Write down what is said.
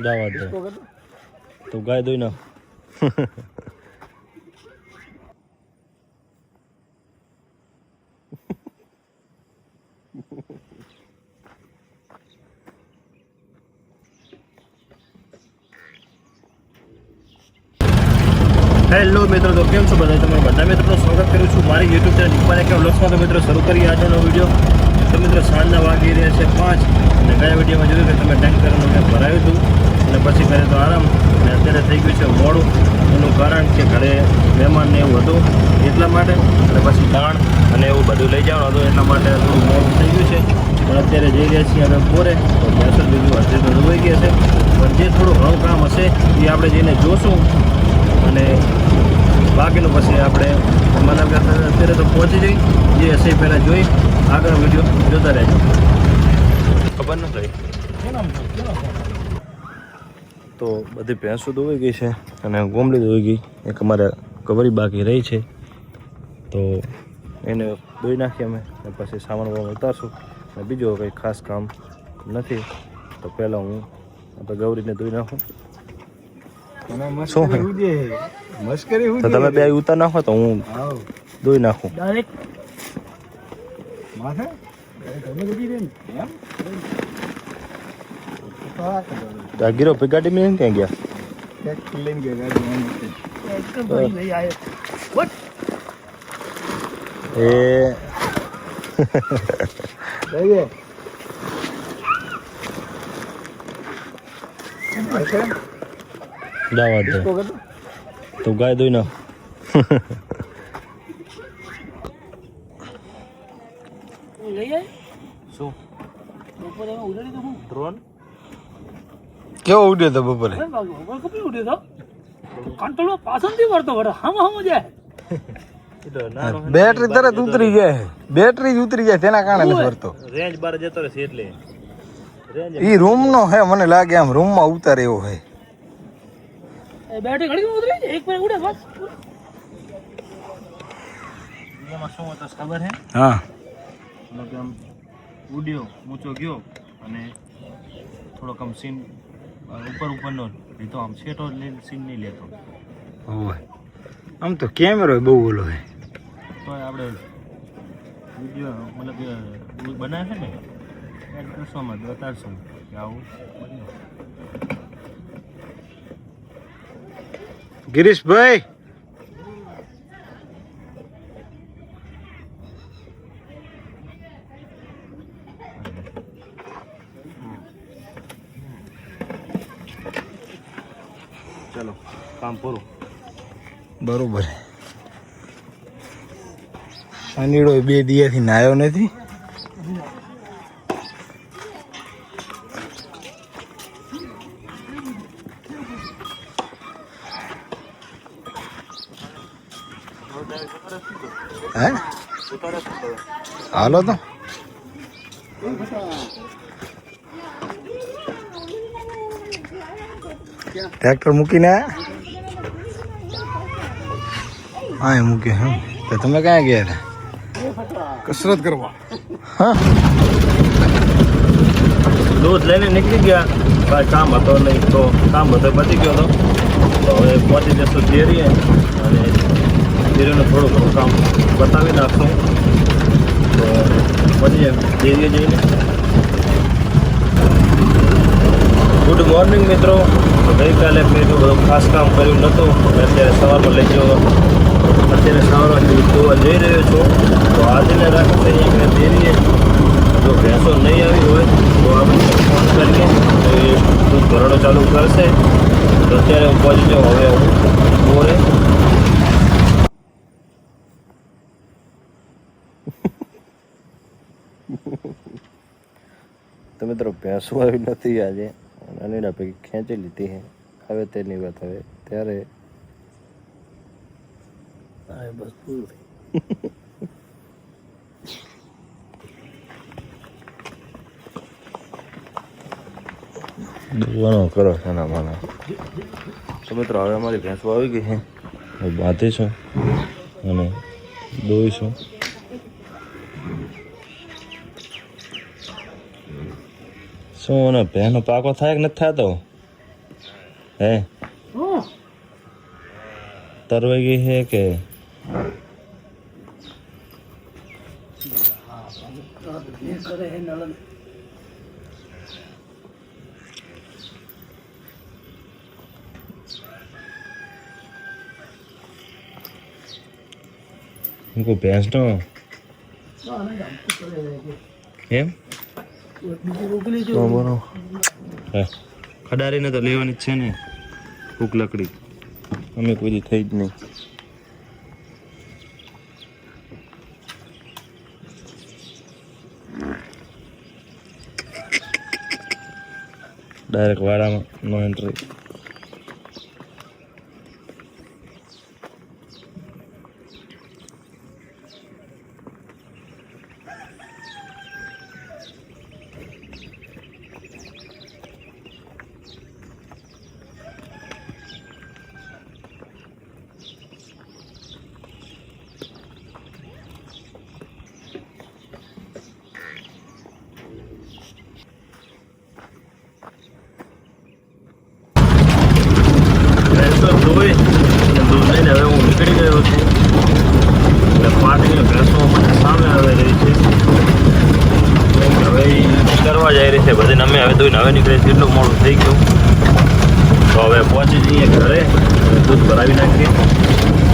दावा दे तो गाय दो ना हेलो मित्रों, तो केम छो बधाई तमे बधा मित्रों स्वागत करूँ छूँ मारी यूट्यूब चैनल निप्पा के व्लॉग्समां। तो मित्रों शुरू करिए आजनो वीडियो। तो मित्रों सांजना वागी रह्या छे 5 અને ગયા વિડીયોમાં જોયું કે તમે ટેન્કરનું મેં ભરાયું હતું અને પછી કરે તો આરામ અને અત્યારે થઈ ગયું છે મોડું। એનું કારણ કે ઘરે મહેમાન ને એવું હતું એટલા માટે અને પછી દાણ અને એવું બધું લઈ જવાનું હતું એટલા માટે થોડું મોડું થઈ ગયું છે। પણ અત્યારે જઈ રહ્યા છીએ અમે પોરે તો બેસર બીજું હજી તો જોઈ ગયા છે પણ જે થોડું ઘણું કામ હશે એ આપણે જઈને જોશું અને બાકીનું પછી આપણે મને અત્યારે તો પહોંચી જઈ જે હશે પહેલાં જોઈ આગળ વિડીયો જોતા રહેજો। ખબર નથી તો બધી ભેંસો દોવાઈ ગઈ છે અને ગોમડી દોઈ ગઈ, એક અમારે કવરી બાકી રહી છે તો એને દોઈ નાખીએ અમે અને પછી સામાન ઉતારશું અને બીજું કંઈ ખાસ કામ નથી તો પહેલાં હું આપણે ગૌરીને દોઈ નાખું। શું તો તમે બે ઉતાર નાખો તો હું દોઈ નાખું। ગીરો ગાડી में ક્યાં ગયા? એ दावा दे तो गाय दो ना ड्रोन કેવો ઉડ્યો તો બપોરે? બેટરી તરત ઉતરી જાય, બેટરી જ ઉતરી જાય તેના કારણે નથી વરતો। રેન્જ બાર જતો રહેશે એટલે ઈ રૂમ નો હે, મને લાગે આમ રૂમ માં ઉતારે એવો હે। બેટરી ઘડી ઉતરી જાય એક પર ઉડે બસ। એમાં શું હતો ખબર હે? હા મતલબ આમ ઉડ્યો ઊંચો ગયો અને થોડોક આમ સીન ઉપરનો લીધો, આમ છેટો સીન નહીં લેતો હોય। આમ તો કેમેરો બહુ ઓલો હે તો આપણે વિડીયો મતલબ બનાવે છે ને એડ કરશોમાં બતાડશું કે આવું બન્યું। ગિરીશભાઈ ચલો કામ પૂરું। બરોબર। અનીડો 2 દિવસથી નાયો નથી। હે હાલો તો ટ્રેક્ટર મૂકીને હા મૂક્યો હે તો તમે ક્યાં ગયા હતા? કસરત કરવા। હા દૂધ લઈને નીકળી ગયા, કાંઈ કામ હતો નહીં તો કામ બધો પતી ગયો હતો તો હવે પહોંચી જશું ડેરીએ અને ડેરીનું થોડું ઘણું કામ બતાવી નાખશું તો પતી જાય ડેરીએ જઈને। ગુડ મોર્નિંગ મિત્રો। ગઈકાલે મેં એટલું બધું ખાસ કામ કર્યું નહોતું અત્યારે સવારમાં લઈ ગયો, અત્યારે સવારમાં જોવા જઈ રહ્યો છું તો આજને રાખીએ કે ડેરીએ જો ભેંસો નહીં આવી હોય તો આપણે ફોન કરીએ તો એ દૂધ ભરણો ચાલુ કરશે તો અત્યારે હું પહોંચી જાઉં હવે હું બોરે। તો મિત્રો ભેંસો આવી નથી આજે, અનેડા પૈકી ખેંચી લીધી હે, હવે તેની વાત હવે ત્યારે બસ પૂરું દુવાનો કરો નાના માના। તો મિત્રો હવે અમારી ભેંસો આવી ગઈ છે, હવે બાંધીશું અને દોઈશું। શું ને ભેનો પાકો થાય કે નથી થતો હે તરવાઈ ગઈ છે કે કોઈ ભેંસ નો એમ ખડારીને તો લેવાની જ છે ને ભૂખ લકડી અમે કોઈ દી થઈ જ નહીં ડાયરેક્ટ વાડામાં નો એન્ટ્રી દૂધ લઈને હવે હું નીકળી ગયો છું એટલે પાટીને ભેંસો મને સામે આવી રહી છે હવે કરવા જઈ રહી છે બધી અમે હવે ધોઈને હવે નીકળે છે એટલું મોડું થઈ ગયું તો હવે પહોંચી જઈએ ઘરે દૂધ ભરાવી નાખીએ